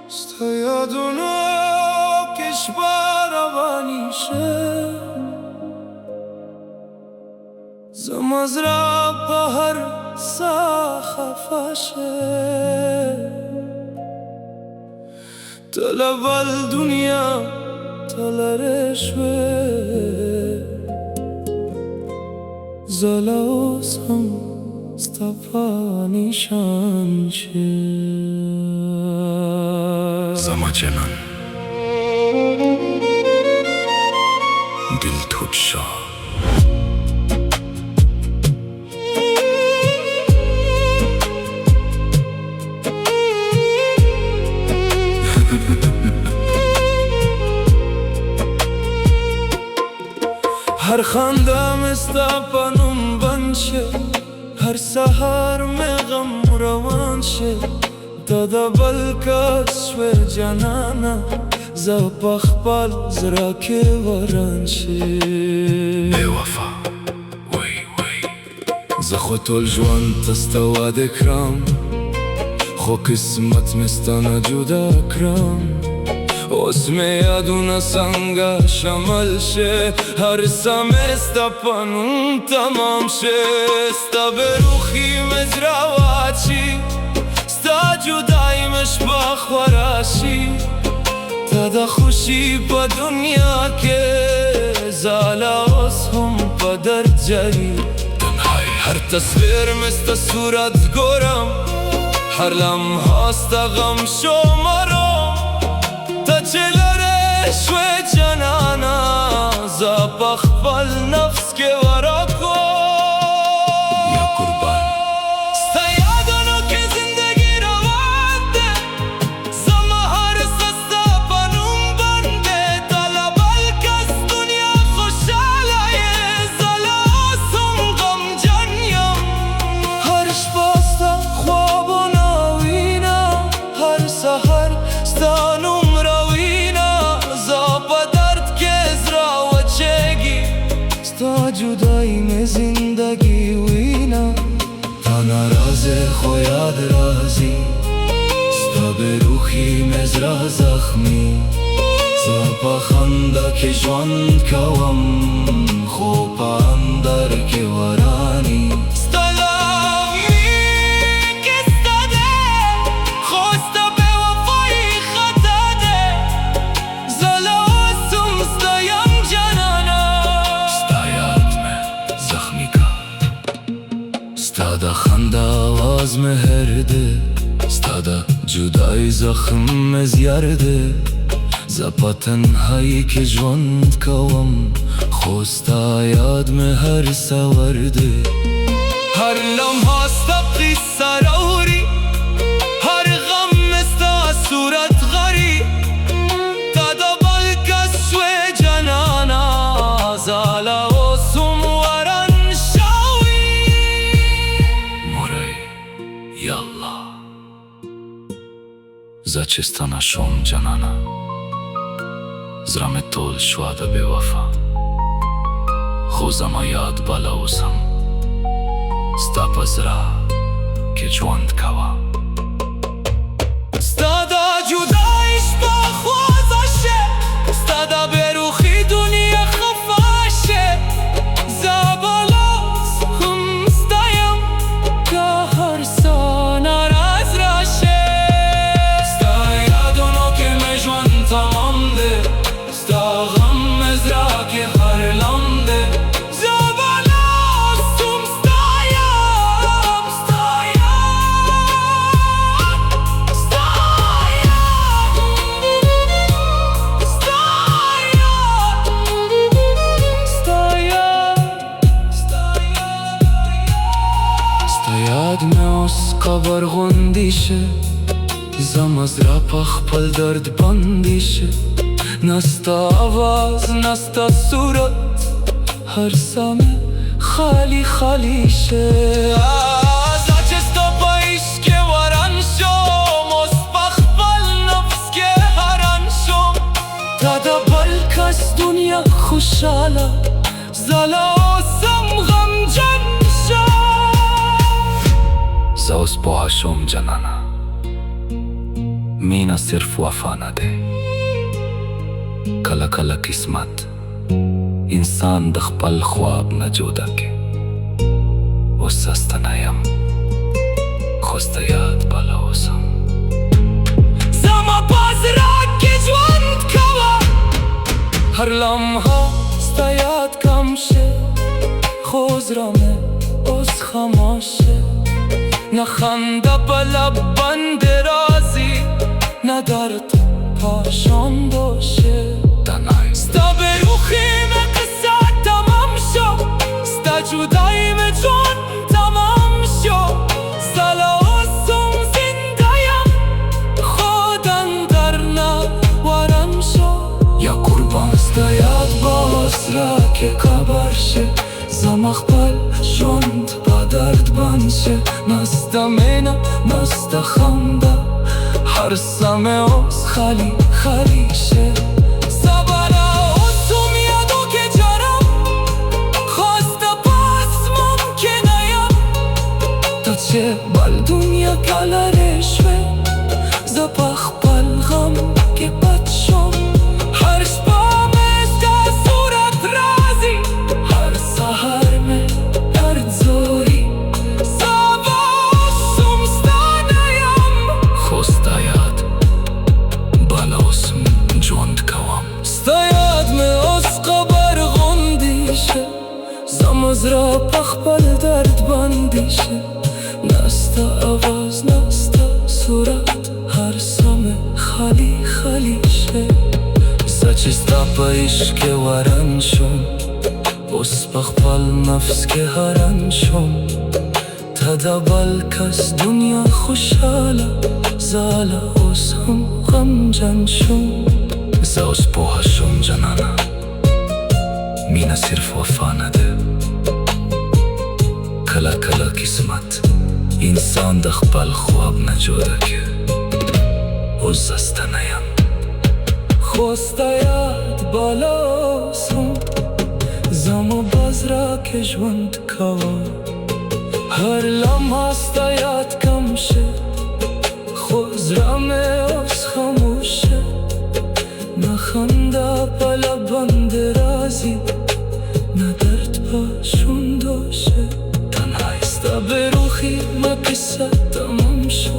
Stojaduno kishbaravaniše Zamazra bahar sa khafashe Talab al dunya talareshwe Zalaos ham stafani shanche Zamachenan Dil Tudsha हर खांदा में स्तापनुम बनशे हर सहार में गम रवान शे दादा बलकस्वे जनाना زپخپل زرا که وران شي بوفا وي وي زخو طول جوان تستوى دکرام خو قسمت مستانا جدا کرام اسم یادونا سنگا شمل شه هر سمستا پنون تمام شه ستا بروخی مزراواتشی ستا جدایمش بخوراشی تا خوشی پا دنیا که زالاوس هم پا در جری هر تصویر مثل صورت گورم هر لمحه است غم شمارم تا چلره شوی جنانا زپخ پل نفس که ورا کن یا قربان جدایی میں زندگی وینا تا ناراض خو یاد رازی ستا به روحی مزرا زخمی زپا خنده که ژوند کوم خو په اندر کې ورانی ستا دا خنده آواز مهرده ستا دا جدای زخم زیارده زپا تنهایی که ژوند کوم خو ستا یاد مه هر سورده هر لمحه ستا قصه راوړي هر غم مې ستا صورت غري تا د بل کس شوې جنانا زاله اوس هم وران Yalla Zachestana shom janana Zrame tol shwada bewafa Khuzama yad bala usam Stapa zra ke jwand kawa Stada judaish pa khwazashe Stada beruhi dunia khafashe Zabalas hum stayam ka har sana raz rashe Sta yadono ke me jwan tamam de Sta gham mezra ke har lande Zabalas hum stayam یاد میں اس قبر غندیشه زمزرا پخپل درد بندیشه نستا آواز نستا صورت هر سمه خالی خالیشه زچستا پایش که وران شم اس پخپل نفس که هران شم تا دا بلکس دنیا خوشاله زلا اوسم غم جن Zaos poha shom janana مینا صرف وفا نده. کله کله قسمت انسان د خپل خواب نه جدا کې. اوس ستنایم خو ستا یاد بالا اوسم. زما باز را کې ژوند کوه، هر لمحه ستا یاد کم شه. خو زړه مې اوس خاموشه، نه خنده په لب باندې راځي، نه درد پاشانده شه. ستا به روخی مې قصه تمام شو، ستا جدایی مې جون تمام شو. سالا اوسم زنده یم، خودم در نوارم شو. یا قربان ستا یاد باز را که قبر شه، زما خپل ژوند په درد بند شه. نه ستا مینه نه ستا خنده، هر څه مې اوس خالی خالی شه. سبالا اوسم یادو که جانم، خو ستا پاس ممکنه یم. تا چې بل دنیا کلرې شوې، زه په خپل غم کې پټ شم. هر شپه مې ستا صورت راځي، هر سهار مې درد زوري. سبا اوسم ستا نه یم، خو ستا یاد بالا اوسم ژوند کوم. ستا یاد مې اوس قبر غوندې شه، زما زړه په خپل درد باندې شه. نه ستا اواز نه ستا صورت، هر څه مې خالی خالی شه. زه چې ستا په عشق کې ورن شم، اوس په خپل نفس کې حیران شم. ته د بل کس دنیا خوشحاله، زه لا اوس هم غمجن شم. زه اوس پوه شوم جانانه، مینا صرف وفا نه ده. کله کله قسمت انسان د خپل خواب نه جدا کې. اوس زه ستنه یم، خو ستا یاد بالا اوسم. زما باز را که ژوند کوه، هر لمحه ستا یاد کم شه. خو زړه مې اوس خاموشه، نه خنده په لب باندې راځي، نه درد په شونډو شه. تنها ستا به روخی مې قصه تمام شو.